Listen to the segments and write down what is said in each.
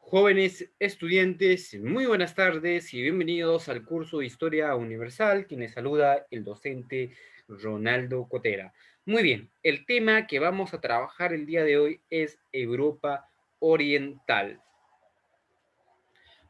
Jóvenes estudiantes, muy buenas tardes y bienvenidos al curso de Historia Universal, quien les saluda el docente Ronaldo Cotera. Muy bien, el tema que vamos a trabajar el día de hoy es Europa Oriental.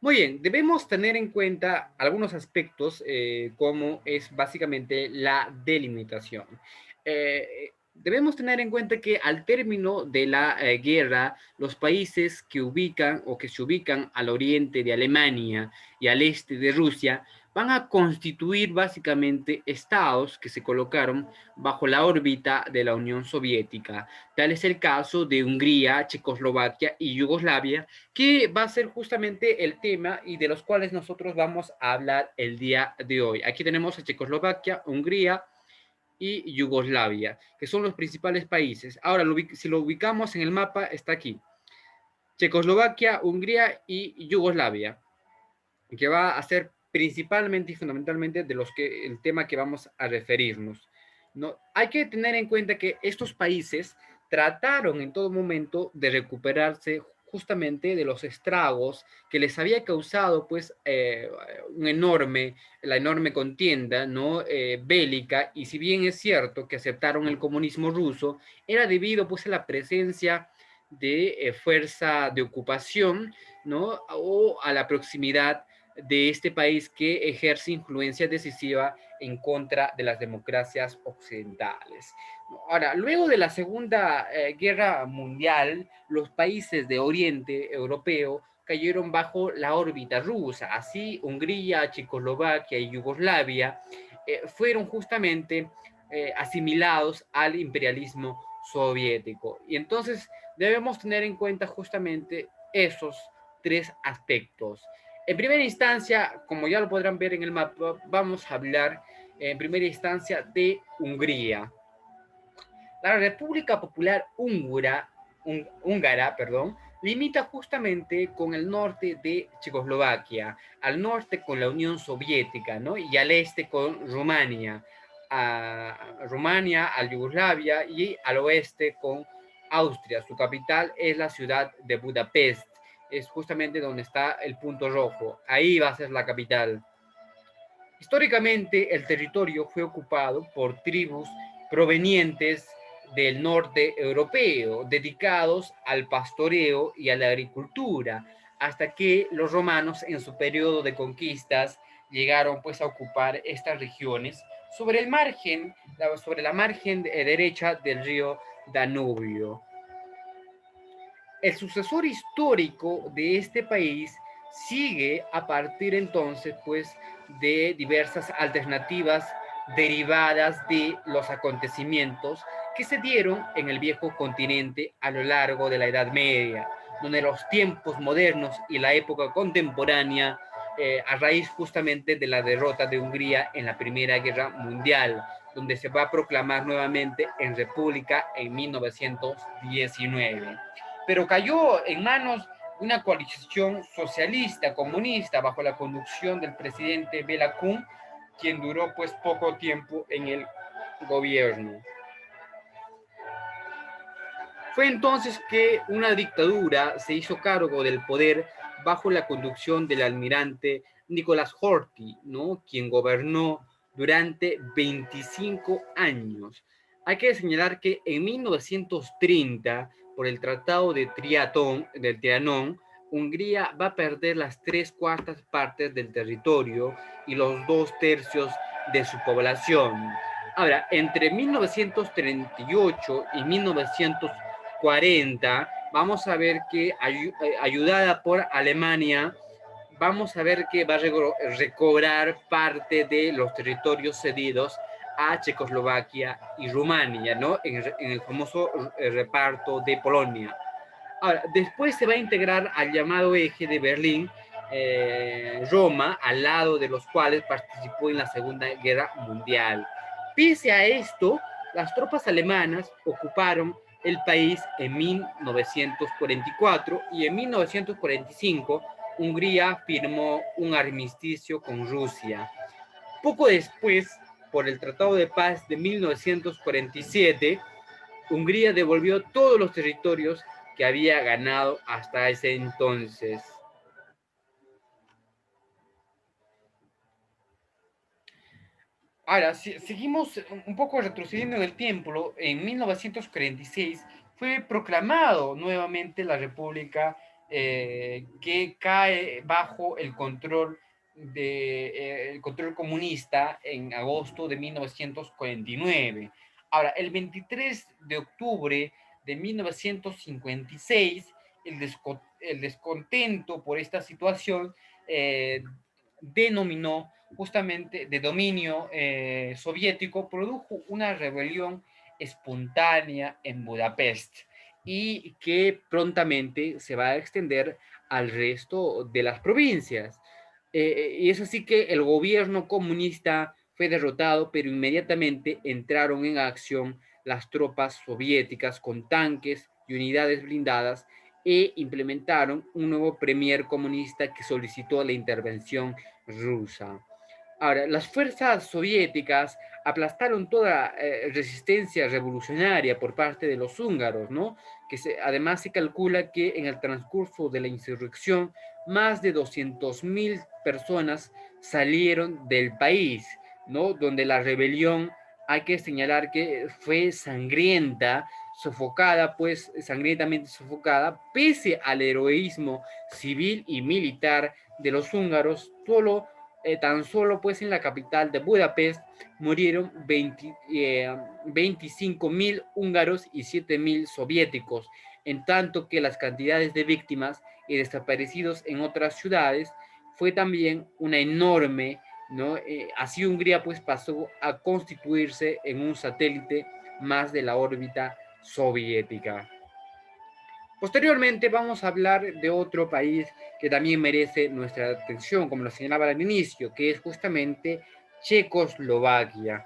Muy bien, debemos tener en cuenta algunos aspectos como es básicamente la delimitación. Debemos tener en cuenta que al término de la guerra, los países que ubican o que se ubican al oriente de Alemania y al este de Rusia van a constituir básicamente estados que se colocaron bajo la órbita de la Unión Soviética. Tal es el caso de Hungría, Checoslovaquia y Yugoslavia, que va a ser justamente el tema y de los cuales nosotros vamos a hablar el día de hoy. Aquí tenemos a Checoslovaquia, Hungría y Yugoslavia, que son los principales países. Ahora, si lo ubicamos en el mapa, está aquí. Checoslovaquia, Hungría y Yugoslavia, que va a ser principalmente y fundamentalmente de los que el tema que vamos a referirnos. ¿No? Hay que tener en cuenta que estos países trataron en todo momento de recuperarse justamente de los estragos que les había causado pues la enorme contienda no bélica, y si bien es cierto que aceptaron el comunismo ruso, era debido pues a la presencia de fuerza de ocupación, ¿no? O a la proximidad de este país que ejerce influencia decisiva en contra de las democracias occidentales. Ahora, luego de la Segunda Guerra Mundial, los países de Oriente Europeo cayeron bajo la órbita rusa. Así, Hungría, Checoslovaquia y Yugoslavia fueron justamente asimilados al imperialismo soviético. Y entonces debemos tener en cuenta justamente esos tres aspectos. En primera instancia, como ya lo podrán ver en el mapa, vamos a hablar en primera instancia de Hungría. La República Popular Húngara, limita justamente con el norte de Checoslovaquia, al norte con la Unión Soviética, ¿no? Y al este con Rumania, a Rumania, a Yugoslavia, y al oeste con Austria. Su capital es la ciudad de Budapest, es justamente donde está el punto rojo. Ahí va a ser la capital. Históricamente, el territorio fue ocupado por tribus provenientes del norte europeo, dedicados al pastoreo y a la agricultura, hasta que los romanos en su periodo de conquistas llegaron pues a ocupar estas regiones sobre el margen, sobre la margen derecha del río Danubio. El sucesor histórico de este país sigue a partir entonces pues de diversas alternativas derivadas de los acontecimientos que se dieron en el viejo continente a lo largo de la Edad Media, donde los tiempos modernos y la época contemporánea, a raíz justamente de la derrota de Hungría en la Primera Guerra Mundial, donde se va a proclamar nuevamente en república en 1919, pero cayó en manos de una coalición socialista, comunista, bajo la conducción del presidente Bela Kun, quien duró pues poco tiempo en el gobierno. Fue entonces que una dictadura se hizo cargo del poder bajo la conducción del almirante Nicolás Horthy, ¿no? Quien gobernó durante 25 años. Hay que señalar que en 1930, por el Tratado de Trianón, Hungría va a perder las 3/4 partes del territorio y los 2/3 de su población. Ahora, entre 1938 y 1940, vamos a ver que ayudada por Alemania, vamos a ver que va a recobrar parte de los territorios cedidos a Checoslovaquia y Rumania, ¿no? En el famoso reparto de Polonia. Ahora, después se va a integrar al llamado eje de Berlín, Roma, al lado de los cuales participó en la Segunda Guerra Mundial. Pese a esto, las tropas alemanas ocuparon el país en 1944 y en 1945 Hungría firmó un armisticio con Rusia. Poco después, por el Tratado de Paz de 1947, Hungría devolvió todos los territorios que había ganado hasta ese entonces. Ahora, si seguimos un poco retrocediendo en el tiempo, en 1946 fue proclamado nuevamente la República que cae bajo el control comunista en agosto de 1949. Ahora, el 23 de octubre de 1956, el descontento por esta situación denominó justamente de dominio soviético, produjo una rebelión espontánea en Budapest y que prontamente se va a extender al resto de las provincias. Y es así que el gobierno comunista fue derrotado, pero inmediatamente entraron en acción las tropas soviéticas con tanques y unidades blindadas e implementaron un nuevo premier comunista que solicitó la intervención rusa. Ahora, las fuerzas soviéticas aplastaron toda resistencia revolucionaria por parte de los húngaros, ¿no? Además se calcula que en el transcurso de la insurrección más de 200.000 personas salieron del país, ¿no? Donde la rebelión, hay que señalar que fue sangrienta, sofocada, pues sangrientamente sofocada, pese al heroísmo civil y militar de los húngaros, tan solo pues en la capital de Budapest murieron 25.000 húngaros y 7.000 soviéticos, en tanto que las cantidades de víctimas y desaparecidos en otras ciudades fue también una enorme, ¿no? Así Hungría pues pasó a constituirse en un satélite más de la órbita soviética. Posteriormente vamos a hablar de otro país que también merece nuestra atención, como lo señalaba al inicio, que es justamente Checoslovaquia.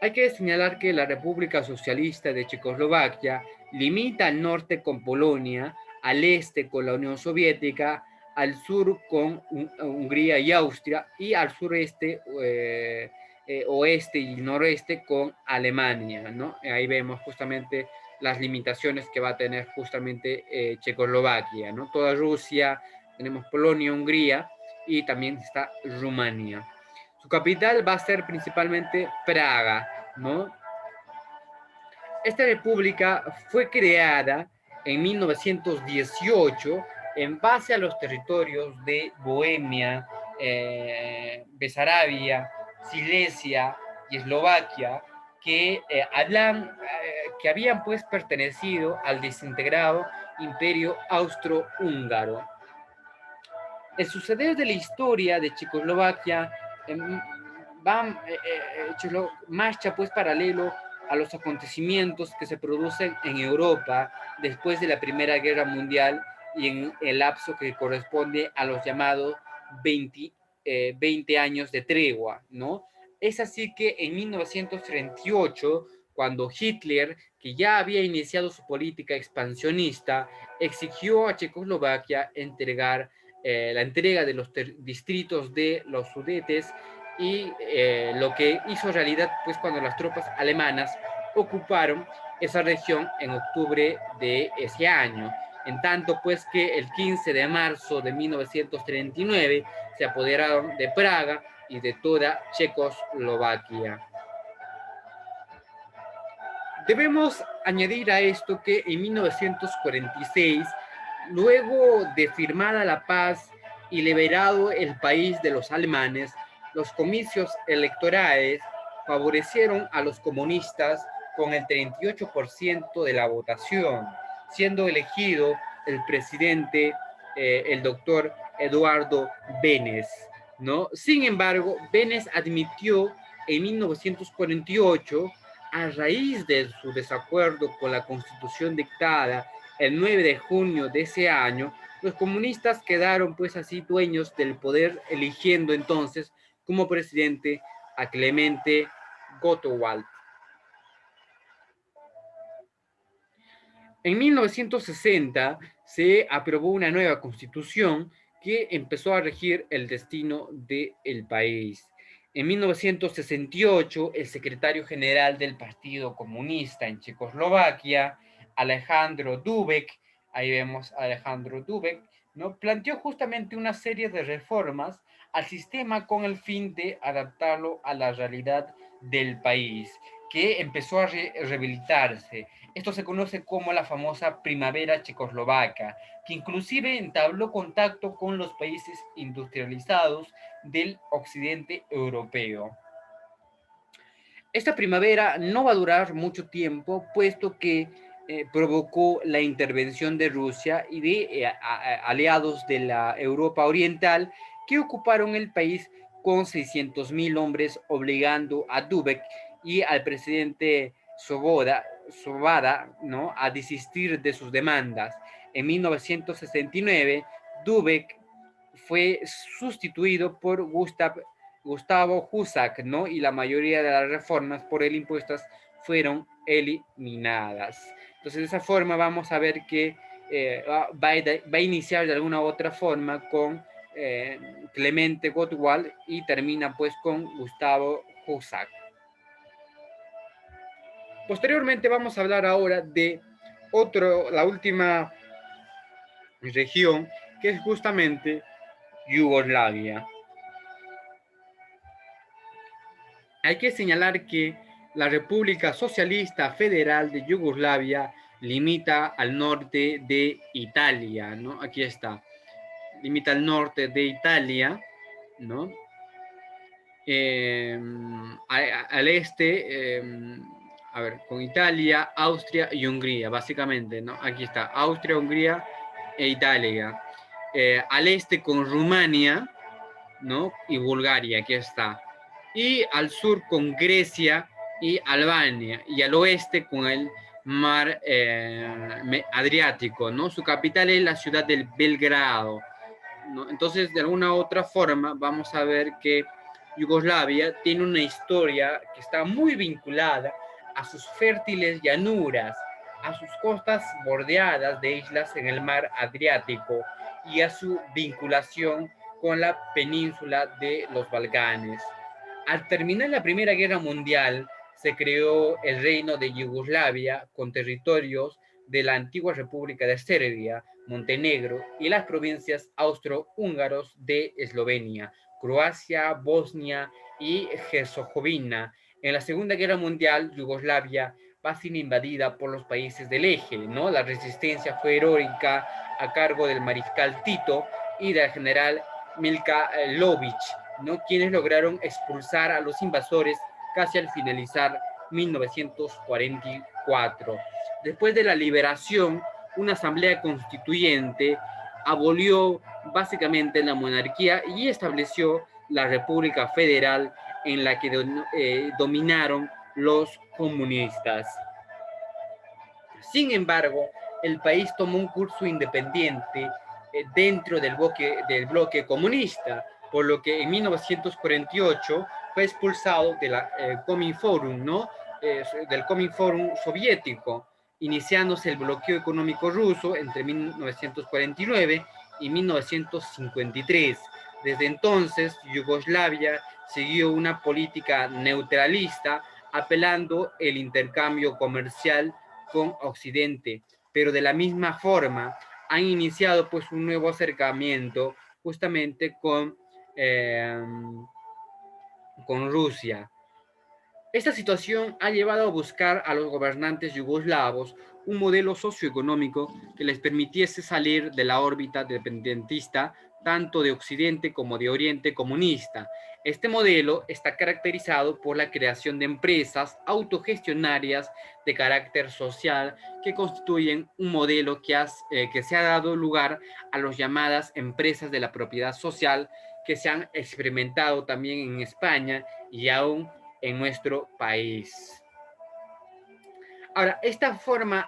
Hay que señalar que la República Socialista de Checoslovaquia limita al norte con Polonia, al este con la Unión Soviética, al sur con Hungría y Austria y al sureste, oeste y noreste con Alemania, ¿no? Ahí vemos justamente las limitaciones que va a tener justamente Checoslovaquia, ¿no? Toda Rusia, tenemos Polonia, Hungría y también está Rumania. Su capital va a ser principalmente Praga, ¿no? Esta república fue creada en 1918 en base a los territorios de Bohemia, Besarabia, Silesia y Eslovaquia que habían pues pertenecido al desintegrado imperio austrohúngaro. El suceder de la historia de Checoslovaquia va, marcha pues paralelo a los acontecimientos que se producen en Europa después de la Primera Guerra Mundial y en el lapso que corresponde a los llamados 20 años de tregua, ¿no? Es así que en 1938, cuando Hitler, que ya había iniciado su política expansionista, exigió a Checoslovaquia la entrega de los distritos de los Sudetes y lo que hizo realidad pues cuando las tropas alemanas ocuparon esa región en octubre de ese año. En tanto pues que el 15 de marzo de 1939 se apoderaron de Praga y de toda Checoslovaquia. Debemos añadir a esto que en 1946, luego de firmada la paz y liberado el país de los alemanes, los comicios electorales favorecieron a los comunistas con el 38% de la votación, siendo elegido el presidente, el doctor Eduardo Benes, ¿no? Sin embargo, Benes admitió en 1948, a raíz de su desacuerdo con la constitución dictada el 9 de junio de ese año, los comunistas quedaron pues así dueños del poder, eligiendo entonces como presidente a Clemente Gottwald. En 1960 se aprobó una nueva constitución que empezó a regir el destino del país. En 1968, el secretario general del Partido Comunista en Checoslovaquia, Alejandro Dubek, ahí vemos a Alejandro Dubek, ¿no? Planteó justamente una serie de reformas al sistema con el fin de adaptarlo a la realidad del país, que empezó a rehabilitarse. Esto se conoce como la famosa primavera checoslovaca, que inclusive entabló contacto con los países industrializados del occidente europeo. Esta primavera no va a durar mucho tiempo, puesto que provocó la intervención de Rusia y de aliados de la Europa Oriental que ocuparon el país con 600.000 hombres, obligando a Dubek y al presidente Sobada, ¿no?, a desistir de sus demandas. En 1969, Dubek fue sustituido por Gustavo Husak, ¿no? Y la mayoría de las reformas por él impuestas fueron eliminadas. Entonces, de esa forma vamos a ver que va a iniciar de alguna u otra forma con Clemente Gottwald y termina pues con Gustavo Husak. Posteriormente vamos a hablar ahora de la última región, que es justamente Yugoslavia. Hay que señalar que la República Socialista Federal de Yugoslavia limita al norte de Italia, ¿no? Aquí está. Limita al norte de Italia, ¿no? Al este, a ver, con Italia, Austria y Hungría, básicamente, ¿no? Aquí está, Austria, Hungría e Italia. Al este con Rumania, ¿no? Y Bulgaria, aquí está. Y al sur con Grecia y Albania, y al oeste con el mar Adriático, ¿no? Su capital es la ciudad del Belgrado, ¿no? Entonces, de alguna u otra forma, vamos a ver que Yugoslavia tiene una historia que está muy vinculada a sus fértiles llanuras, a sus costas bordeadas de islas en el mar Adriático y a su vinculación con la península de los Balcanes. Al terminar la Primera Guerra Mundial, se creó el Reino de Yugoslavia con territorios de la antigua República de Serbia, Montenegro y las provincias austrohúngaros de Eslovenia, Croacia, Bosnia y Herzegovina. En la Segunda Guerra Mundial, Yugoslavia va a ser invadida por los países del eje, ¿no? La resistencia fue heroica a cargo del mariscal Tito y del general Milka Lovic, ¿no?, quienes lograron expulsar a los invasores casi al finalizar 1944. Después de la liberación, una asamblea constituyente abolió básicamente la monarquía y estableció la República Federal, en la que dominaron los comunistas. Sin embargo, el país tomó un curso independiente dentro del bloque comunista, por lo que en 1948 fue expulsado de la Cominforum, ¿no? Del Cominforum soviético, iniciándose el bloqueo económico ruso entre 1949 y 1953. Desde entonces, Yugoslavia siguió una política neutralista, apelando el intercambio comercial con Occidente, pero de la misma forma han iniciado pues un nuevo acercamiento justamente con Rusia. Esta situación ha llevado a buscar a los gobernantes yugoslavos un modelo socioeconómico que les permitiese salir de la órbita dependentista tanto de Occidente como de Oriente comunista. Este modelo está caracterizado por la creación de empresas autogestionarias de carácter social que constituyen un modelo que se ha dado lugar a las llamadas empresas de la propiedad social, que se han experimentado también en España y aún en nuestro país. Ahora, esta forma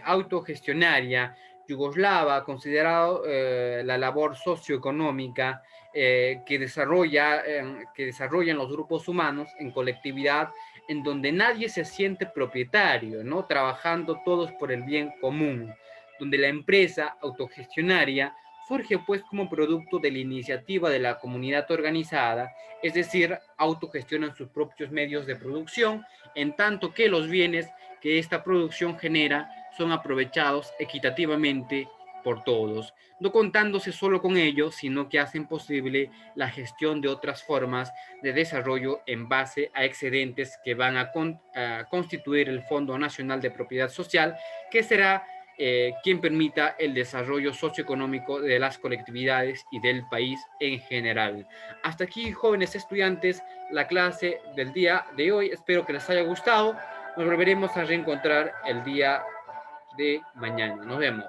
autogestionaria yugoslava ha considerado la labor socioeconómica que desarrollan los grupos humanos en colectividad, en donde nadie se siente propietario, ¿no? Trabajando todos por el bien común, donde la empresa autogestionaria surge pues como producto de la iniciativa de la comunidad organizada, es decir, autogestionan sus propios medios de producción, en tanto que los bienes que esta producción genera son aprovechados equitativamente por todos, no contándose solo con ellos, sino que hacen posible la gestión de otras formas de desarrollo en base a excedentes que van a constituir el Fondo Nacional de Propiedad Social, que será quien permita el desarrollo socioeconómico de las colectividades y del país en general. Hasta aquí, jóvenes estudiantes, la clase del día de hoy. Espero que les haya gustado. Nos volveremos a reencontrar el día de mañana. Nos vemos.